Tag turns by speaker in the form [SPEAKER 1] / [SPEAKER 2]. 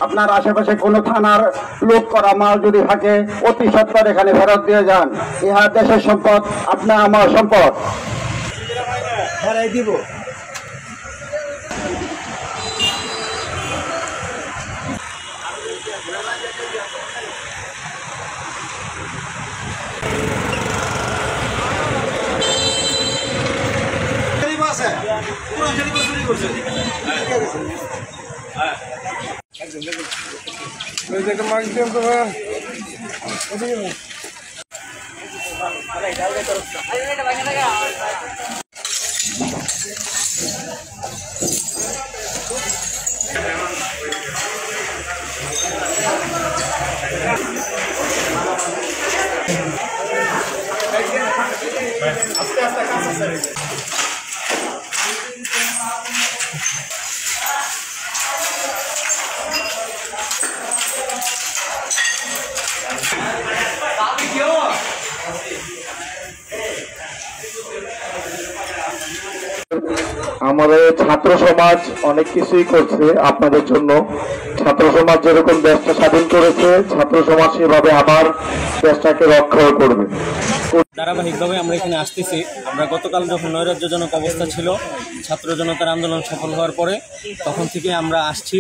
[SPEAKER 1] আপনার আশেপাশে কোনো থানার লোক করা মাল যদি থাকে অতি সত্বর এখানে ফেরত দিয়ে যান। ইহা দেশের সম্পদ, আপনার আমার সম্পদ। দিব আমাদের ছাত্র সমাজ অনেক কিছুই করছে আপনাদের জন্য। ছাত্র সমাজ যেরকম দেশটা স্বাধীন করেছে, ছাত্র সমাজ সেভাবে আবার দেশটাকে রক্ষাও করবে।
[SPEAKER 2] ধারাবাহিকভাবে আমরা এখানে আসতেছি। আমরা গতকাল যখন নৈরাজ্যজনক অবস্থা ছিল, ছাত্র জনতার আন্দোলন সফল হওয়ার পরে তখন থেকে আমরা আসছি।